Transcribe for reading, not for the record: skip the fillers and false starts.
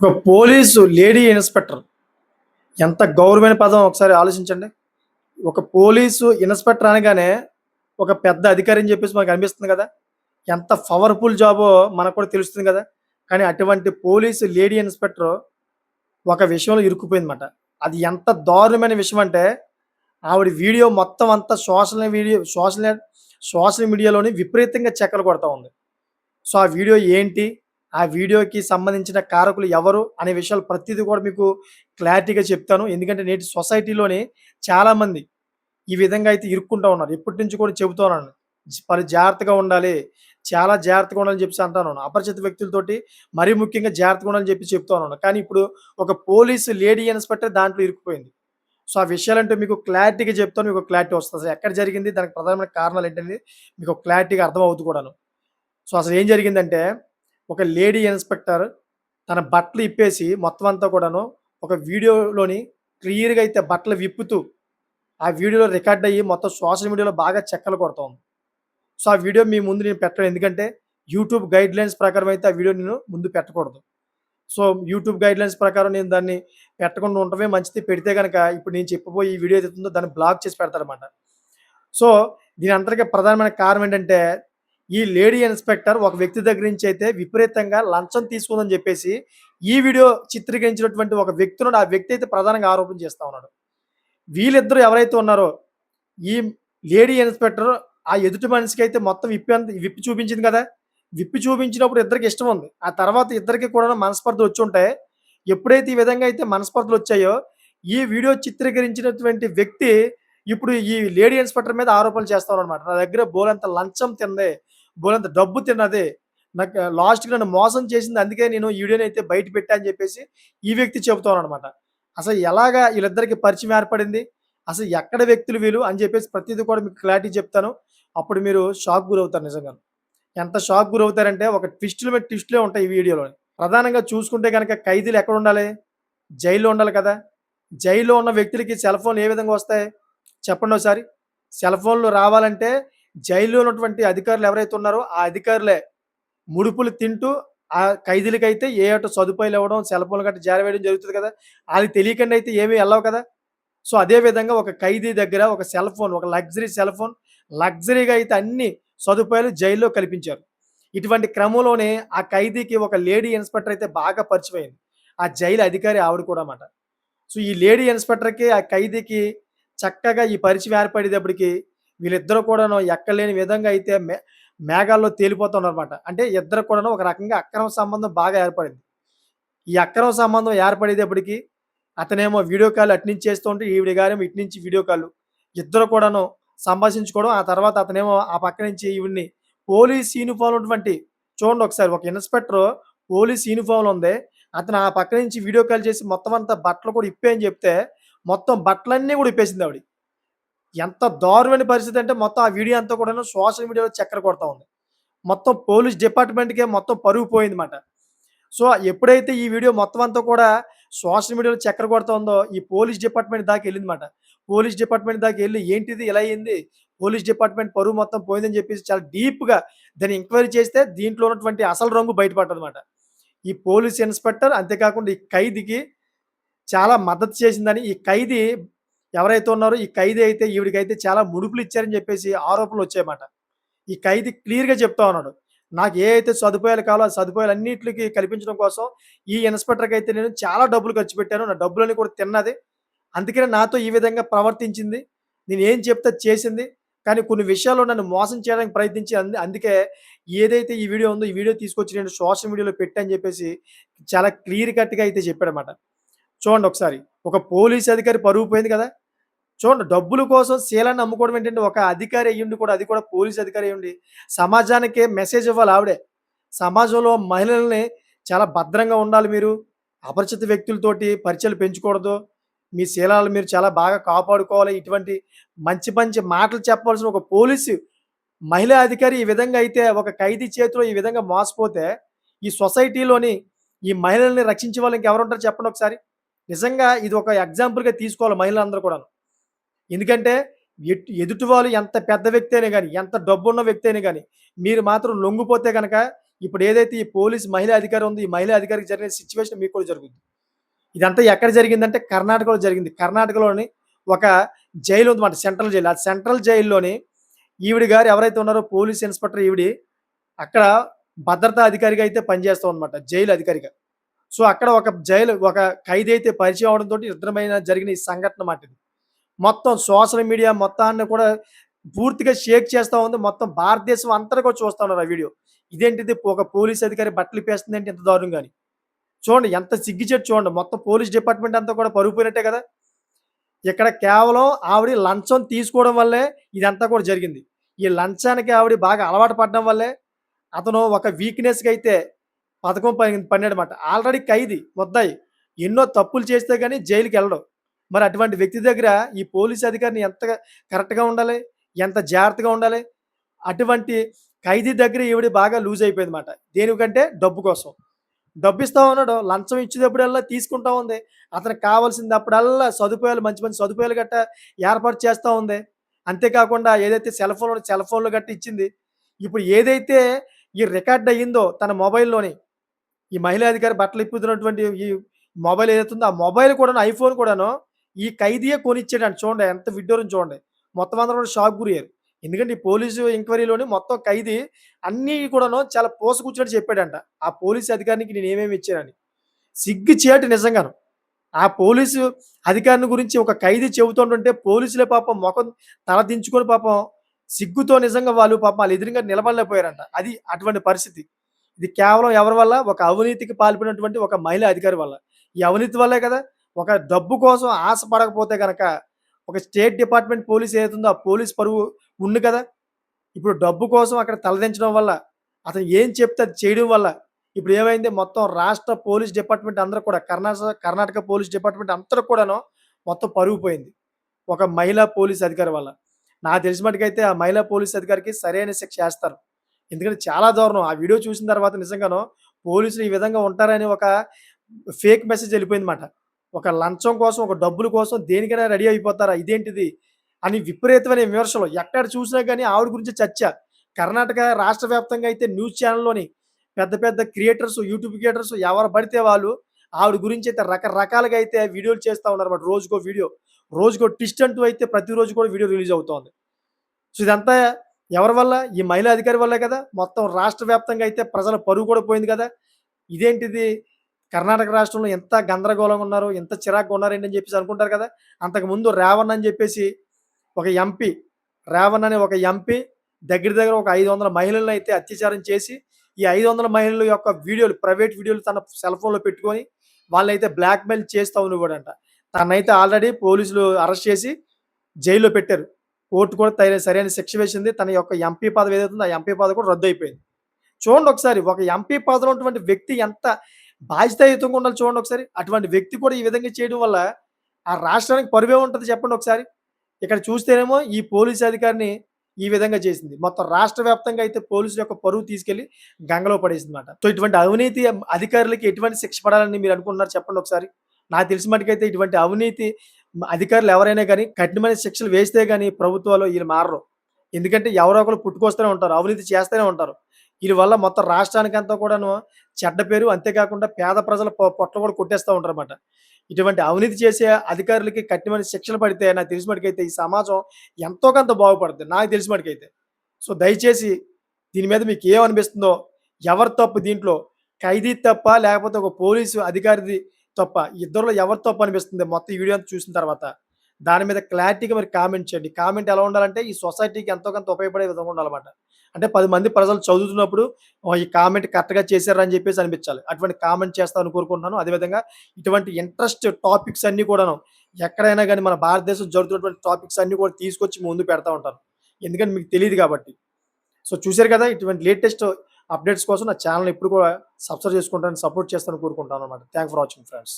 ఒక police lady inspector ఎంత గౌరవమైన పదం ఒకసారి ఆలోచించండి. ఒక పోలీసు ఇన్స్‌పెక్టర్ అనగానే ఒక పెద్ద అధికారి అని చెప్పేసి మనకు అనిపిస్తుంది కదా! ఎంత పవర్‌ఫుల్ జాబో మనకు కూడా తెలుస్తుంది కదా! కానీ అటువంటి పోలీసు లేడీ ఇన్స్‌పెక్టర్ ఒక విషయంలో ఇరుక్కుపోయిందన్నమాట. అది ఎంత దారుణమైన విషయం అంటే ఆవిడ వీడియో మొత్తం అంతా సోషల్ మీడియాలోని విపరీతంగా చక్కర్లు కొడతా ఉంది. సో, ఆ వీడియో ఏంటి? ఆ వీడియోకి సంబంధించిన కారకులు ఎవరు? అనే విషయాలు ప్రతీది కూడా మీకు క్లారిటీగా చెప్తాను. ఎందుకంటే నేటి సొసైటీలోని చాలామంది ఈ విధంగా అయితే ఇరుక్కుంటా ఉన్నారు. ఎప్పటినుంచో కూడా చెబుతున్నాను. జాగ్రత్తగా ఉండాలి. చాలా జాగ్రత్తగా ఉండాలని చెప్పేసి అంటానున్నాను. అపరిచిత వ్యక్తులతోటి మరీ ముఖ్యంగా జాగ్రత్తగా ఉండాలని చెప్పి చెప్తా ఉన్నాను. కానీ ఇప్పుడు ఒక పోలీసు లేడీ ఇన్స్‌పెక్టర్ దాంట్లో ఇరుక్కుపోయింది. సో, ఆ విషయాలంటే మీకు క్లారిటీగా చెప్తాను. మీకు క్లారిటీ వస్తది. అసలు ఎక్కడ జరిగింది? దానికి ప్రధానమైన కారణాలు ఏంటనేది మీకు క్లారిటీగా అర్థమవుద్ది కూడాను. సో, అసలు ఏం జరిగిందంటే, ఒక లేడీ ఇన్స్‌పెక్టర్ తన బట్టలు ఇప్పేసి మొత్తం అంతా కూడాను ఒక వీడియోలోని క్లియర్‌గా అయితే బట్టలు విప్పుతూ, ఆ వీడియోలో రికార్డ్ అయ్యి మొత్తం సోషల్ మీడియాలో బాగా చెక్కలు కొడుతోంది. సో, ఆ వీడియో మీ ముందు నేను పెట్టను. ఎందుకంటే, యూట్యూబ్ గైడ్‌లైన్స్ ప్రకారం అయితే ఆ వీడియో నేను ముందు పెట్టకూడదు. సో, యూట్యూబ్ గైడ్‌లైన్స్ ప్రకారం నేను దాన్ని పెట్టకుండా ఉండటమే మంచిది. పెడితే గనక ఇప్పుడు నేను చెప్పబోయే ఈ వీడియో ఏదైతే ఉందో దాన్ని బ్లాక్ చేసి పెడతారన్నమాట. సో, దీని అంతటికి ప్రధానమైన కారణం ఏంటంటే, ఈ లేడీ ఇన్స్‌పెక్టర్ ఒక వ్యక్తి దగ్గర నుంచి అయితే విపరీతంగా లంచం తీసుకుందని జెప్పేసి, ఈ వీడియో చిత్రీకరించినటువంటి ఒక వ్యక్తి ఉన్నాడు. ఆ వ్యక్తి అయితే ప్రధానంగా ఆరోపణ చేస్తా ఉన్నాడు. వీళ్ళిద్దరూ ఎవరైతే ఉన్నారో, ఈ లేడీ ఇన్స్‌పెక్టర్ ఆ ఎదుటి మనిషికైతే మొత్తం విప్పి చూపించింది కదా! విప్పి చూపించినప్పుడు ఇద్దరికి ఇష్టం ఉంది. ఆ తర్వాత ఇద్దరికి కూడా మనస్పర్ధలొచ్చుంటాయి. ఎప్పుడైతే ఈ విధంగా అయితే మనస్పర్ధలొచ్చాయో, ఈ వీడియో చిత్రీకరించినటువంటి వ్యక్తి ఇప్పుడు ఈ లేడీ ఇన్స్‌పెక్టర్ మీద ఆరోపణలు చేస్తా ఉన్నాడన్నమాట. నా దగ్గర బోలెడంత లంచం తింది. బోలెడంత డబ్బు తిన్నది. నాకు లాస్ట్‌కి నన్ను మోసం చేసింది. అందుకే నేను ఈ వీడియోనైతే బయట పెట్టా అని చెప్పేసి ఈ వ్యక్తి చెబుతా ఉన్నాడన్నమాట. అసలు ఎలాగా ఈళ్ళిద్దరికి పరిచయం ఏర్పడింది? అసలు ఎక్కడ వ్యక్తులు వీళ్ళు అని చెప్పేసి ప్రతీది కూడా మీకు క్లారిటీ చెప్తాను. అప్పుడు మీరు షాక్ గురవుతారు నిజంగాను. ఎంత షాక్ గురవుతారంటే ఒక ట్విస్టుల మీద ట్విస్టులే ఉంటాయి ఈ వీడియోలోని. ప్రధానంగా చూసుకుంటే గనక ఖైదీలు ఎక్కడుండాలి? జైల్‌లో ఉండాలి కదా! జైల్‌లో ఉన్న వ్యక్తులకి సెల్ ఫోన్‌లు ఏ విధంగా వస్తాయి? చెప్పండోసారి. సెల్ ఫోన్‌లు రావాలంటే జైల్‌లో ఉన్నటువంటి అధికారులు ఎవరైతే ఉన్నారో ఆ అధికారులే ముడుపులు తింటూ ఆ ఖైదీలకైతే ఏటో సదుపాయాలివ్వడం, సెల్ ఫోన్‌లు గట్టా జారవేయడం జరుగుతది కదా! ఆళ్ళకి తెలియకుండా అయితే ఏమి ఎళ్ళవు కదా! సో, అదే విధంగా ఒక ఖైదీ దగ్గర ఒక సెల్ ఫోన్, ఒక లగ్జరీ సెల్ ఫోన్ లగ్జరీగా అయితే అన్ని సదుపాయాలు జైల్లో కల్పించారు. ఇటువంటి క్రమంలోనే ఆ ఖైదీకి ఒక లేడీ ఇన్స్‌పెక్టర్ అయితే బాగా పరిచయమయింది. ఆ జైలు అధికారి ఆవిడ కూడా మాట. సో, ఈ లేడీ ఇన్స్‌పెక్టర్‌కి, ఆ ఖైదీకి చక్కగా ఈ పరిచయం ఏర్పడేటప్పటికి వీళ్ళిద్దరూ కూడాను ఎక్కడలేని విధంగా అయితే మేఘాల్లో తేలిపోతున్నారన్నమాట. అంటే ఇద్దరు కూడాను ఒక రకంగా అక్రమ సంబంధం బాగా ఏర్పడింది. ఈ అక్రమ సంబంధం ఏర్పడేటప్పటికి అతనేమో వీడియో కాల్ అటునుంచి చేస్తూ ఉంటే, ఈవిడ గారేమో ఇటు నుంచి వీడియో కాల్. ఇద్దరు కూడాను సంభాషించుకోవడం. ఆ తర్వాత అతనేమో ఆ పక్క నుంచి ఈవిడ్ని పోలీస్ యూనిఫార్మ్ ఉన్నటువంటి చూడండి ఒకసారి ఒక ఇన్స్‌పెక్టరు పోలీస్ యూనిఫార్మ్‌లో ఉంది. అతను ఆ పక్క నుంచి వీడియో కాల్ చేసి మొత్తం అంతా బట్టలు కూడా ఇప్పేయని చెప్తే, మొత్తం బట్టలన్నీ కూడా ఇప్పేసిందావిడ. ఎంత దారుణమైన పరిస్థితి అంటే మొత్తం ఆ వీడియో అంతా కూడాను సోషల్ మీడియాలో చక్కర కొడతా ఉంది. మొత్తం పోలీస్ డిపార్ట్‌మెంట్‌కే మొత్తం పరువు పోయిందన్నమాట. సో, ఎప్పుడైతే ఈ వీడియో మొత్తం అంతా కూడా సోషల్ మీడియాలో చక్కర కొడుతోందో, ఈ పోలీస్ డిపార్ట్‌మెంట్ దాకా ఎళ్ళిందన్నమాట. పోలీస్ డిపార్ట్‌మెంట్ దాకా ఎళ్లి ఏంటిది ఇలా అయింది? పోలీస్ డిపార్ట్‌మెంట్ పరువు మొత్తం పోయిందని చెప్పేసి చాలా డీప్‌గా దాన్ని ఎంక్వైరీ చేస్తే దీంట్లో ఉన్నటువంటి అసలు రంగు బయట పడ్డదన్నమాట. ఈ పోలీస్ ఇన్స్‌పెక్టర్ అంతేకాకుండా ఈ ఖైదీకి చాలా మద్దతు చేసిందని ఈ ఖైదీ ఎవరైతే ఉన్నారో ఈ ఖైదీ అయితే ఈవిడికైతే చాలా ముడుపులు ఇచ్చారని చెప్పేసి ఆరోపణలొచ్చాయన్నమాట. ఈ ఖైదీ క్లియర్‌గా చెప్తా ఉన్నాడు. నాకు ఏ అయితే సదుపాయాలు కావాలో ఆ సదుపాయాలన్నిట్లికి కల్పించడం కోసం ఈ ఇన్స్‌పెక్టర్‌కైతే నేను చాలా డబ్బులు ఖర్చు పెట్టాను. నా డబ్బులన్నీ కూడా తిన్నది. అందుకనే నాతో ఈ విధంగా ప్రవర్తించింది. నేనేం చెప్తే అది చేసింది. కానీ కొన్ని విషయాల్లో నన్ను మోసం చేయడానికి ప్రయత్నించి అందుకే ఏదైతే ఈ వీడియో ఉందో ఈ వీడియో తీసుకొచ్చి నేను సోషల్ మీడియాలో పెట్టా అని చెప్పేసి చాలా క్లియర్ కట్‌గా అయితే చెప్పాడన్నమాట. చూడండి ఒకసారి. ఒక పోలీస్ అధికారి పరువు పోయింది కదా! చూడండి డబ్బుల కోసం శీలాన్ని అమ్ముకోవడం ఏంటంటే ఒక అధికారి అయ్యుండి కూడా అది కూడా పోలీస్ అధికారి అయ్యుండి సమాజానికే మెసేజ్ ఇవ్వాలి ఆవిడే. సమాజంలో మహిళల్ని చాలా భద్రంగా ఉండాలి మీరు. అపరిచిత వ్యక్తులతోటి పరిచయాలు పెంచుకూడదు. మీ శీలాలు మీరు చాలా బాగా కాపాడుకోవాలి. ఇటువంటి మంచి మంచి మాటలు చెప్పాల్సిన ఒక పోలీసు మహిళా అధికారి ఈ విధంగా అయితే ఒక ఖైదీ చేతిలో ఈ విధంగా మోసపోతే ఈ సొసైటీలోని ఈ మహిళల్ని రక్షించే వాళ్ళు ఇంకెవరుంటారు చెప్పండి ఒకసారి? నిజంగా ఇది ఒక ఎగ్జాంపుల్‌గా తీసుకోవాలి మహిళలందరూ కూడాను. ఎందుకంటే ఎదుటి వాళ్ళు ఎంత పెద్ద వ్యక్తి అయినా గాని, ఎంత డబ్బున్న వ్యక్తి అయినా గాని, మీరు మాత్రం లొంగిపోతే గనక ఇప్పుడు ఏదైతే ఈ పోలీస్ మహిళా అధికారి ఉందో, ఈ మహిళా అధికారికి జరిగిన సిట్యుయేషన్ మీకు కూడా జరుగుద్ది. ఇదంతా ఎక్కడ జరిగిందంటే కర్ణాటకలో జరిగింది. కర్ణాటకలోని ఒక జైలు ఉందన్నమాట. Central jail. ఆ సెంట్రల్ జైల్లోని ఈవిడ గారు ఎవరైతే ఉన్నారో పోలీస్ ఇన్స్‌పెక్టర్ ఈవిడి అక్కడ భద్రతా అధికారిగా అయితే పనిచేస్తా ఉందన్నమాట. జైలు అధికారిగా. సో, అక్కడ ఒక ఖైదీ అయితే పరిచయం అవ్వడంతోటి ఇద్దరి మధ్యన జరిగిన ఈ సంఘటన మాట ఇది. మొత్తం సోషల్ మీడియా మొత్తాన్ని కూడా పూర్తిగా షేక్ చేస్తా ఉంది. మొత్తం భారతదేశం అంతటా కూడా చూస్తా ఉన్నారు ఆ వీడియో. ఇదేంటిది ఒక పోలీస్ అధికారి బట్టలిప్పేస్తుందేంటి ఇంత దారుణంగా అని. చూడండి ఎంత సిగ్గుచేటు చూడండి. మొత్తం పోలీస్ డిపార్ట్‌మెంట్ అంతా కూడా పరువు పోయినట్టే కదా! ఇక్కడ కేవలం ఆవిడ లంచం తీసుకోవడం వల్లే ఇదంతా కూడా జరిగింది. ఈ లంచానికి ఆవిడ బాగా అలవాటు పడడం వల్లే అతను ఒక వీక్‌నెస్‌గా అయితే పథకం పన్నాడన్నమాట. ఆల్రెడీ ఖైదీ, ముద్దాయి. ఎన్నో తప్పులు చేస్తే గాని జైలుకెళ్ళడు. మరి అటువంటి వ్యక్తి దగ్గర ఈ పోలీస్ అధికారిని ఎంత కరెక్ట్‌గా ఉండాలి? ఎంత జాగ్రత్తగా ఉండాలి? అటువంటి ఖైదీ దగ్గర ఈవిడ బాగా లూజ్ అయిపోయిందన్నమాట. దేనికంటే డబ్బు కోసం. డబ్బిస్తా ఉన్నాడు. లంచం ఇచ్చేటప్పుడల్లా తీసుకుంటా ఉంది. అతనికి కావాల్సిందప్పుడల్లా సదుపాయాలు మంచి మంచి సదుపాయాలు గట్టా ఏర్పాటు చేస్తా ఉంది. అంతే కాకుండా ఏదైతే సెల్ ఫోన్‌లు గట్టా ఇచ్చింది. ఇప్పుడు ఏదైతే ఈ రికార్డ్ అయ్యిందో తన మొబైల్‌లోని ఈ మహిళా అధికారి బట్టలిప్పుతున్నటువంటి ఈ మొబైల్ ఏదైతే ఉందో, ఆ మొబైల్ కూడాను ఐఫోన్ కూడాను ఈ ఖైదీయే కొనిచ్చాడంట. చూడండి ఎంత విడ్డూరం చూడండి. మొత్తం అందరూ కూడా షాక్ గురయ్యారు. ఎందుకంటే ఈ పోలీసు ఎంక్వైరీలోని మొత్తం ఖైదీ అన్నీ కూడాను చాలా పూసగుచ్చినట్టు చెప్పాడంట. ఆ పోలీసు అధికారికి నేనేమేమి ఇచ్చానని. సిగ్గుచేటు నిజంగాను. ఆ పోలీసు అధికారిని గురించి ఒక ఖైదీ చెబుతుంటుంటే పోలీసులే పాపం మొఖం తల దించుకొని పాపం సిగ్గుతో నిజంగా వాళ్ళు పాపం ఆళ్ళ ఎదురుంగా నిలబడలేకపోయారంట. అది అటువంటి పరిస్థితి. ఇది కేవలం ఎవరి వల్ల? ఒక అవినీతికి పాల్పడినటువంటి ఒక మహిళా అధికారి వల్ల. ఈ అవినీతి వల్లే కదా! ఒక డబ్బు కోసం ఆశ పడకపోతే గనక ఒక స్టేట్ డిపార్ట్‌మెంట్ పోలీస్ ఏదైతుందో ఆ పోలీస్ పరువు ఉంది కదా! ఇప్పుడు డబ్బు కోసం అక్కడ తలదించడం వల్ల, అతను ఏం చెప్తే అది చేయడం వల్ల, ఇప్పుడు ఏమైంది మొత్తం రాష్ట్ర పోలీస్ డిపార్ట్‌మెంట్ అందరూ కూడా కర్ణాటక పోలీస్ డిపార్ట్‌మెంట్ అంతట కూడాను మొత్తం పరువు పోయింది. ఒక మహిళా పోలీస్ అధికారి వల్ల. నాకు తెలిసిన మట్టుకైతే ఆ మహిళా పోలీస్ అధికారికి సరైన శిక్ష ఏస్తారు. ఎందుకంటే చాలా దారుణం. ఆ వీడియో చూసిన తర్వాత నిజంగాను పోలీసులు ఈ విధంగా ఉంటారని ఒక ఫేక్ మెసేజ్ ఎళ్ళిపోయిందన్నమాట. ఒక లంచం కోసం, ఒక డబ్బుల కోసం దేనికైనా రెడీ అయిపోతారా? ఇదేంటిది? అని విపరీతమైన విమర్శలు. ఎక్కడ చూసినా గాని ఆవిడ గురించి చర్చ. కర్ణాటక రాష్ట్ర వ్యాప్తంగా అయితే న్యూస్ ఛానెల్‌లోని పెద్ద పెద్ద క్రియేటర్స్, యూట్యూబ్ క్రియేటర్స్ ఎవరు పడితే వాళ్ళు ఆవిడ గురించి అయితే రకరకాలుగా అయితే వీడియోలు చేస్తా ఉన్నారన్నమాట. రోజుకో వీడియో. రోజుకో ట్విస్ట్ అంటూ అయితే ప్రతిరోజు కూడా వీడియో రిలీజ్ అవుతోంది. సో, ఇదంతా ఎవరి వల్ల? ఈ మహిళా అధికారి వల్లే కదా! మొత్తం రాష్ట్ర వ్యాప్తంగా అయితే ప్రజల పరువు కూడా పోయింది కదా! ఇదేంటిది? కర్ణాటక రాష్ట్రంలో ఎంత గందరగోళంగా ఉన్నారు, ఎంత చిరాకుగా ఉన్నారేంటి అని చెప్పేసి అనుకుంటారు కదా! అంతకుముందు రేవణ్ అని చెప్పేసి ఒక ఎంపీ, రేవణ్ అనే ఒక ఎంపీ దగ్గర దగ్గర ఒక 500 మహిళలనైతే అత్యాచారం చేసి, ఈ 500 మహిళల యొక్క వీడియోలు, ప్రైవేట్ వీడియోలు తన సెల్ ఫోన్‌లో పెట్టుకొని వాళ్ళనైతే బ్లాక్‌మెయిల్ చేస్తా ఉండేవాడంట. తననైతే ఆల్రెడీ పోలీసులు అరెస్ట్ చేసి జైల్‌లో పెట్టారు. కోర్ట్ కూడా సరైన శిక్ష వేసింది. తన యొక్క ఎంపీ పదవి ఏదైతే ఉందో, ఆ ఎంపీ పదవి కూడా రద్దయిపోయింది. చూడండి ఒకసారి ఒక ఎంపీ పదవిలో ఉన్నటువంటి వ్యక్తి ఎంత బాధ్యతాయుతంగా ఉండాలో చూడండి ఒకసారి. అటువంటి వ్యక్తి కూడా ఈ విధంగా చేయడం వల్ల ఆ రాష్ట్రానికి పరువే ఉంటది చెప్పండి ఒకసారి. ఇక్కడ చూస్తేనేమో ఈ పోలీస్ అధికారిని ఈ విధంగా చేసింది. మొత్తం రాష్ట్ర వ్యాప్తంగా అయితే పోలీసుల యొక్క పరువు తీసుకెళ్ళి గంగలో పడేసిందన్నమాట. సో, ఇటువంటి అవినీతి అధికారులకి ఎటువంటి శిక్ష పడాలని మీరు అనుకుంటున్నారు చెప్పండి ఒకసారి? నాకు తెలిసిన మట్టుకైతే ఇటువంటి అవినీతి అధికారులు ఎవరైనా గాని కఠినమైన శిక్షలు వేస్తే గాని ప్రభుత్వాలు ఈళ్ళు మారరు. ఎందుకంటే ఎవరో ఒకళ్ళు పుట్టుకొస్తూనే ఉంటారు. అవినీతి చేస్తూనే ఉంటారు. ఈళ్ళ వల్ల మొత్తం రాష్ట్రానికంతా కూడాను చెడ్డ పేరు. అంతేకాకుండా పేద ప్రజల పొట్టలు కూడా కొట్టేస్తా ఉంటారన్నమాట. ఇటువంటి అవినీతి చేసే అధికారులకి కఠినమైన శిక్షలు పడితే నాకు తెలిసిన మట్టుకైతే ఈ సమాజం ఎంతో కొంత బాగుపడుద్ది. నాకు తెలిసిన మట్టుకైతే. సో, దయచేసి దీని మీద మీకేమనిపిస్తుందో, ఎవరి తప్పు దీంట్లో? ఖైదీ తప్పా? లేకపోతే ఒక పోలీసు అధికారిది తప్పా? ఇద్దరిలో ఎవరి తప్పు అనిపిస్తుంది మొత్తం ఈ వీడియో అంతా చూసిన తర్వాత? దాని మీద క్లారిటీగా మరి కామెంట్ చేయండి. కామెంట్ ఎలా ఉండాలంటే ఈ సొసైటీకి ఎంతో కొంత ఉపయోగపడే విధంగా ఉండాలన్నమాట. అంటే 10 మంది ప్రజలు చదువుతున్నప్పుడు ఈ కామెంట్ కరెక్ట్‌గా చేశారు అని చెప్పేసి అనిపించాలి. అటువంటి కామెంట్ చేస్తారని కోరుకుంటున్నాను. అదేవిధంగా ఇటువంటి ఇంట్రెస్ట్ టాపిక్స్ అన్నీ కూడాను ఎక్కడైనా గాని మన భారతదేశంలో జరుగుతున్నటువంటి టాపిక్స్ అన్నీ కూడా తీసుకొచ్చి ముందు పెడతా ఉంటాను. ఎందుకంటే మీకు తెలీదు కాబట్టి. సో, చూసారు కదా! ఇటువంటి లేటెస్ట్ అప్డేట్స్ కోసం నా ఛానెల్‌ని ఎప్పుడు కూడా సబ్స్క్రైబ్ చేసుకుంటారని సపోర్ట్ చేస్తారని కోరుకుంటానన్నమాట. Thanks for watching friends.